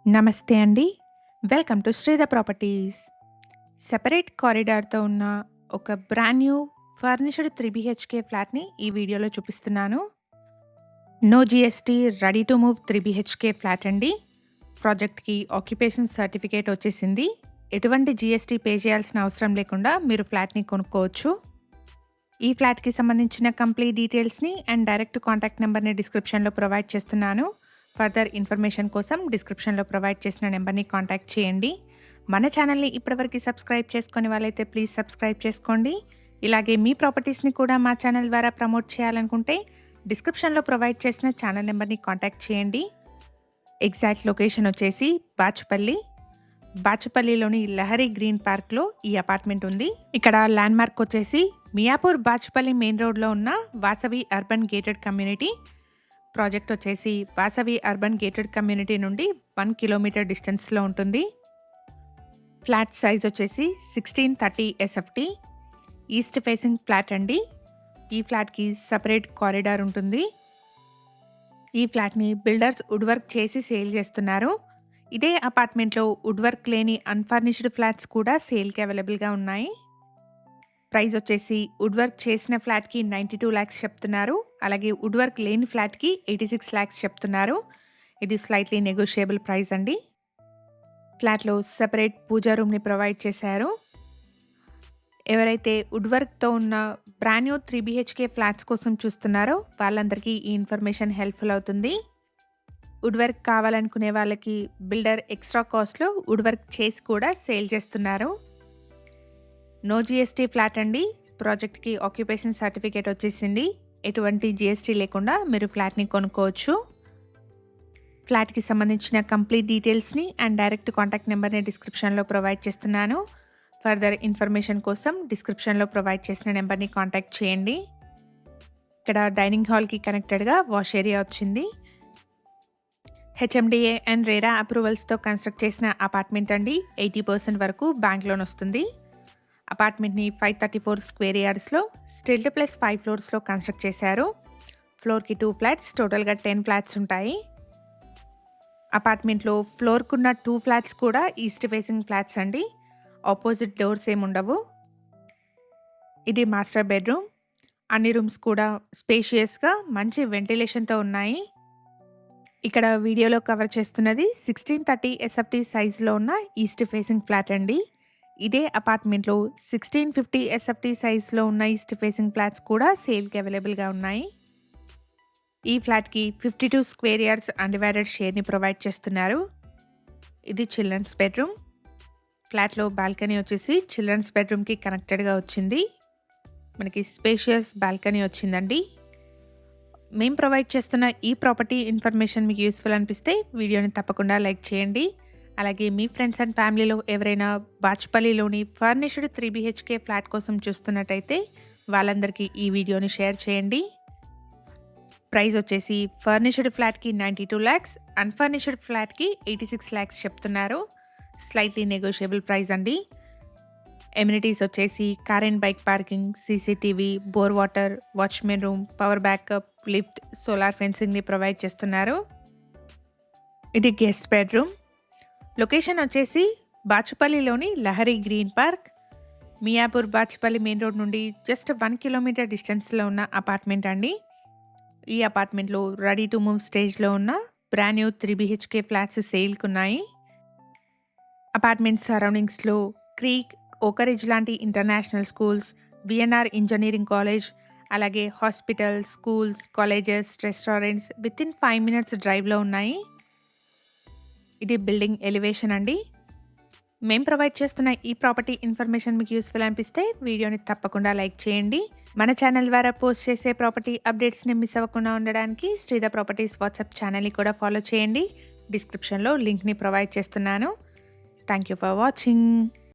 నమస్తే అండి. Welcome to Sridhar properties. Separate కారిడార్‌తో ఉన్న ఒక బ్రాండ్ న్యూ ఫర్నిష్డ్ 3 బీహెచ్‌కే ఫ్లాట్‌ని ఈ వీడియోలో చూపిస్తున్నాను. No GST ready to move 3 BHK flat అండి. ప్రాజెక్ట్‌కి ఆక్యుపేషన్ సర్టిఫికేట్ వచ్చేసింది. ఎటువంటి జీఎస్టీ పే చేయాల్సిన అవసరం లేకుండా మీరు ఫ్లాట్‌ని కొనుక్కోవచ్చు. ఈ ఫ్లాట్‌కి సంబంధించిన కంప్లీట్ డీటెయిల్స్‌ని అండ్ డైరెక్ట్ కాంటాక్ట్ నెంబర్‌ని డిస్క్రిప్షన్‌లో ప్రొవైడ్ చేస్తున్నాను. ఫర్దర్ ఇన్ఫర్మేషన్ కోసం డిస్క్రిప్షన్లో ప్రొవైడ్ చేసిన నెంబర్ని కాంటాక్ట్ చేయండి. మన ఛానల్ని ఇప్పటివరకు సబ్స్క్రైబ్ చేసుకునే వాళ్ళైతే ప్లీజ్ సబ్స్క్రైబ్ చేసుకోండి. ఇలాగే మీ ప్రాపర్టీస్ని కూడా మా ఛానల్ ద్వారా ప్రమోట్ చేయాలనుకుంటే డిస్క్రిప్షన్లో ప్రొవైడ్ చేసిన ఛానల్ నెంబర్ని కాంటాక్ట్ చేయండి. ఎగ్జాక్ట్ లొకేషన్ వచ్చేసి బాచుపల్లిలోని లహరి గ్రీన్ పార్క్లో ఈ అపార్ట్మెంట్ ఉంది. ఇక్కడ ల్యాండ్ మార్క్ వచ్చేసి మియాపూర్ బాచుపల్లి మెయిన్ రోడ్లో ఉన్న Vasavi urban gated community. Project వచ్చేసి వాసవి అర్బన్ గేటెడ్ కమ్యూనిటీ నుండి 1 కిలోమీటర్ డిస్టెన్స్లో ఉంటుంది. ఫ్లాట్ సైజ్ వచ్చేసి 1630 SFT. ఈస్ట్ ఫేసింగ్ ఫ్లాట్ అండి. ఈ ఫ్లాట్కి సపరేట్ కారిడార్ ఉంటుంది. ఈ ఫ్లాట్ని బిల్డర్స్ వుడ్ వర్క్ చేసి సేల్ చేస్తున్నారు. ఇదే అపార్ట్మెంట్లో వుడ్ వర్క్ లేని అన్ఫర్నిష్డ్ ఫ్లాట్స్ కూడా సేల్కి అవైలబుల్గా ఉన్నాయి. ప్రైస్ వచ్చేసి వుడ్ వర్క్ చేసిన ఫ్లాట్కి 92 lakhs చెప్తున్నారు. అలాగే వుడ్ వర్క్ లేని ఫ్లాట్కి 86 lakhs చెప్తున్నారు. ఇది స్లైట్లీ నెగోషియబుల్ ప్రైస్ అండి. ఫ్లాట్లో సెపరేట్ పూజా రూమ్ని ప్రొవైడ్ చేశారు. ఎవరైతే వుడ్ వర్క్తో ఉన్న బ్రాండ్ న్యూ 3 BHK ఫ్లాట్స్ కోసం చూస్తున్నారో వాళ్ళందరికీ ఈ ఇన్ఫర్మేషన్ హెల్ప్ఫుల్ అవుతుంది. వుడ్ వర్క్ కావాలనుకునే వాళ్ళకి బిల్డర్ ఎక్స్ట్రా కాస్ట్లో వుడ్ వర్క్ చేసి కూడా సేల్ చేస్తున్నారు. నో జీఎస్టీ ఫ్లాట్ అండి. ప్రాజెక్ట్కి ఆక్యుపేషన్ సర్టిఫికేట్ వచ్చేసింది. ఎటువంటి జీఎస్టీ లేకుండా మీరు ఫ్లాట్ని కొనుక్కోవచ్చు. ఫ్లాట్కి సంబంధించిన కంప్లీట్ డీటెయిల్స్ని అండ్ డైరెక్ట్ కాంటాక్ట్ నెంబర్ని డిస్క్రిప్షన్లో ప్రొవైడ్ చేస్తున్నాను. ఫర్దర్ ఇన్ఫర్మేషన్ కోసం డిస్క్రిప్షన్లో ప్రొవైడ్ చేసిన నెంబర్ని కాంటాక్ట్ చేయండి. ఇక్కడ డైనింగ్ హాల్కి కనెక్టెడ్గా వాష్ ఏరియా వచ్చింది. HMDA అండ్ రేరా అప్రూవల్స్తో కన్స్ట్రక్ట్ చేసిన అపార్ట్మెంట్ అండి. 80% వరకు బ్యాంక్ లోన్ వస్తుంది. అపార్ట్మెంట్ని 534 స్క్వేర్ యార్డ్స్లో స్టిల్డ్ ప్లస్ 5 ఫ్లోర్స్లో కన్స్ట్రక్ట్ చేశారు. ఫ్లోర్కి 2 ఫ్లాట్స్, టోటల్గా 10 ఫ్లాట్స్ ఉంటాయి. అపార్ట్మెంట్లో ఫ్లోర్కున్న 2 ఫ్లాట్స్ కూడా ఈస్ట్ ఫేసింగ్ ఫ్లాట్స్ అండి. ఆపోజిట్ డోర్స్ ఏముండవు. ఇది మాస్టర్ బెడ్రూమ్. అన్ని రూమ్స్ కూడా స్పేషియస్గా మంచి వెంటిలేషన్తో ఉన్నాయి. ఇక్కడ వీడియోలో కవర్ చేస్తున్నది 1630 SFT సైజులో ఉన్న ఈస్ట్ ఫేసింగ్ ఫ్లాట్ అండి. ఇదే అపార్ట్మెంట్లో 1650 SFT సైజ్లో ఉన్న ఈస్ట్ ఫేసింగ్ ఫ్లాట్స్ కూడా సేల్కి అవైలబుల్గా ఉన్నాయి. ఈ ఫ్లాట్కి 52 స్క్వేర్ యార్డ్స్ అన్డివైడెడ్ షేర్ని ప్రొవైడ్ చేస్తున్నారు. ఇది చిల్డ్రన్స్ బెడ్రూమ్. ఫ్లాట్లో బాల్కనీ వచ్చేసి చిల్డ్రన్స్ బెడ్రూమ్కి కనెక్టెడ్గా వచ్చింది. మనకి స్పేషియస్ బాల్కనీ వచ్చిందండి. మేము ప్రొవైడ్ చేస్తున్న ఈ ప్రాపర్టీ ఇన్ఫర్మేషన్ మీకు యూస్ఫుల్ అనిపిస్తే వీడియోని తప్పకుండా లైక్ చేయండి. అలాగే మీ ఫ్రెండ్స్ అండ్ ఫ్యామిలీలో ఎవరైనా బాచుపల్లిలోని ఫర్నిష్డ్ 3 BHK ఫ్లాట్ కోసం చూస్తున్నట్టయితే వాళ్ళందరికీ ఈ వీడియోని షేర్ చేయండి. ప్రైస్ వచ్చేసి ఫర్నిష్డ్ ఫ్లాట్కి 92 lakhs, అన్ఫర్నిష్డ్ ఫ్లాట్కి 86 lakhs చెప్తున్నారు. స్లైట్లీ నెగోషియబుల్ ప్రైస్ అండి. ఎమ్యూనిటీస్ వచ్చేసి car and bike parking, CCTV, bore water, watchmen room, power backup, lift, solar ఫెన్సింగ్ని ప్రొవైడ్ చేస్తున్నారు. ఇది గెస్ట్ బెడ్రూమ్. లొకేషన్ వచ్చేసి బాచుపల్లిలోని Lahari green park. Miyapur Bachupally main road నుండి జస్ట్ 1 కిలోమీటర్ డిస్టెన్స్లో ఉన్న అపార్ట్మెంట్ అండి. ఈ అపార్ట్మెంట్లో రెడీ టు మూవ్ స్టేజ్లో ఉన్న బ్రాండ్ న్యూ 3 BHK ఫ్లాట్స్ సేల్కి ఉన్నాయి. అపార్ట్మెంట్ సరౌండింగ్స్లో క్రీక్, ఓకరిజ్ లాంటి international schools, VNR engineering college, అలాగే hospitals, schools, colleges, restaurants within 5 minutes డ్రైవ్లో ఉన్నాయి. ఇది బిల్డింగ్ ఎలివేషన్ అండి. మేము ప్రొవైడ్ చేస్తున్న ఈ ప్రాపర్టీ ఇన్ఫర్మేషన్ మీకు యూస్ఫుల్ అనిపిస్తే వీడియోని తప్పకుండా లైక్ చేయండి. మన ఛానల్ ద్వారా పోస్ట్ చేసే ప్రాపర్టీ అప్డేట్స్ని మిస్ అవ్వకుండా ఉండడానికి శ్రీధర్ ప్రాపర్టీస్ వాట్సాప్ ఛానల్ని కూడా ఫాలో చేయండి. డిస్క్రిప్షన్లో లింక్ని ప్రొవైడ్ చేస్తున్నాను. Thank you for watching.